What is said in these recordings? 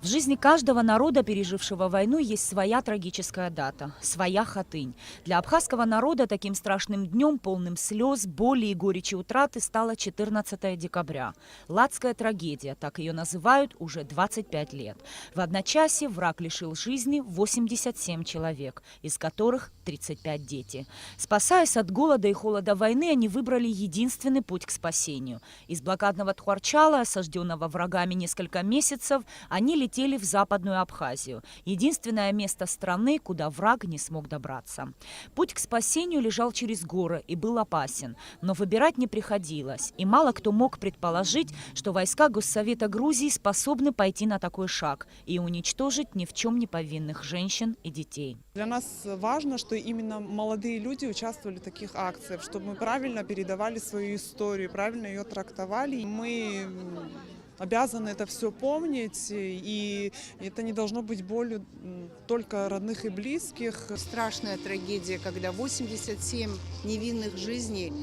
В жизни каждого народа, пережившего войну, есть своя трагическая дата, своя Хатынь. Для абхазского народа таким страшным днем, полным слез, боли и горечи утраты, стало 14 декабря. Ладская трагедия, так ее называют уже 25 лет. В одночасье враг лишил жизни 87 человек, из которых 35 дети. Спасаясь от голода и холода войны, они выбрали единственный путь к спасению. Из блокадного Тхуарчала, осажденного врагами несколько месяцев, они летели в Западную Абхазию, единственное место страны, куда враг не смог добраться. Путь к спасению лежал через горы и был опасен, но выбирать не приходилось, и мало кто мог предположить, что войска Госсовета Грузии способны пойти на такой шаг и уничтожить ни в чем не повинных женщин и детей. Для нас важно, что именно молодые люди участвовали в таких акциях, чтобы мы правильно передавали свою историю, правильно ее трактовали. Мы обязаны это все помнить, и это не должно быть болью только родных и близких. Страшная трагедия, когда 87 невинных жизней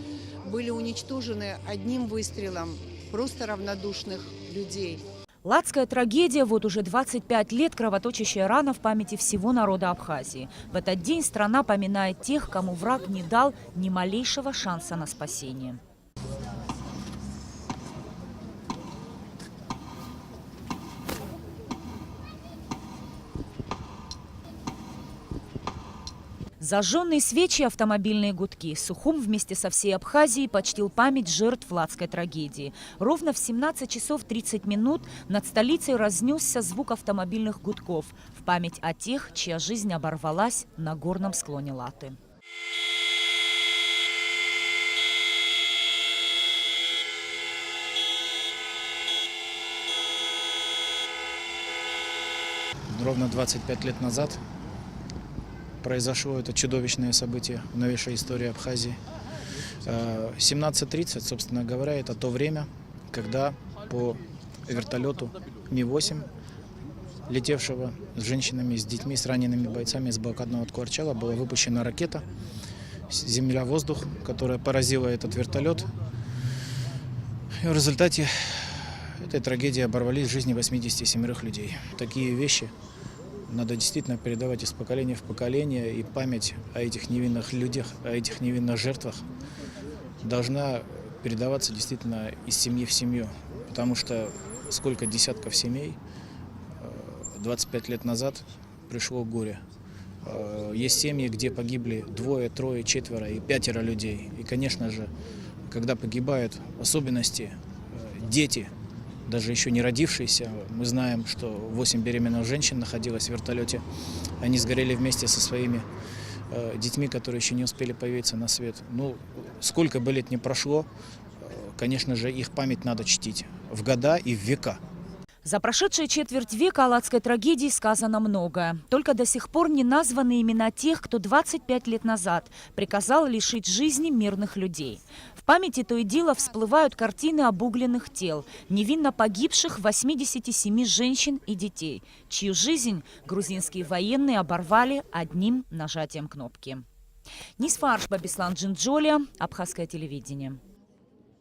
были уничтожены одним выстрелом просто равнодушных людей. Ладская трагедия вот уже 25 лет кровоточащая рана в памяти всего народа Абхазии. В этот день страна поминает тех, кому враг не дал ни малейшего шанса на спасение. Зажженные свечи и автомобильные гудки. Сухум вместе со всей Абхазией почтил память жертв Ладской трагедии. Ровно в 17 часов 30 минут над столицей разнесся звук автомобильных гудков в память о тех, чья жизнь оборвалась на горном склоне Латы. Ровно 25 лет назад произошло это чудовищное событие в новейшей истории Абхазии. 17:30, собственно говоря, это то время, когда по вертолету Ми-8, летевшего с женщинами, с детьми, с ранеными бойцами из блокадного Тхуарчала, была выпущена ракета «Земля-воздух», которая поразила этот вертолет. И в результате этой трагедии оборвались жизни 87 людей. Такие вещи надо действительно передавать из поколения в поколение, и память о этих невинных людях, о этих невинных жертвах должна передаваться действительно из семьи в семью, потому что сколько десятков семей 25 лет назад пришло горе. Есть семьи, где погибли 2, 3, 4 и 5 людей. И, конечно же, когда погибают в особенности дети, даже еще не родившиеся, мы знаем, что 8 беременных женщин находилось в вертолете. Они сгорели вместе со своими детьми, которые еще не успели появиться на свет. Ну, сколько бы лет ни прошло, конечно же, их память надо чтить в года и в века. За прошедшие четверть века о Ладской трагедии сказано многое. Только до сих пор не названы имена тех, кто 25 лет назад приказал лишить жизни мирных людей. В памяти то и дело всплывают картины обугленных тел, невинно погибших 87 женщин и детей, чью жизнь грузинские военные оборвали одним нажатием кнопки. Нисфа Аршба, Беслан Джинджоли, Абхазское телевидение.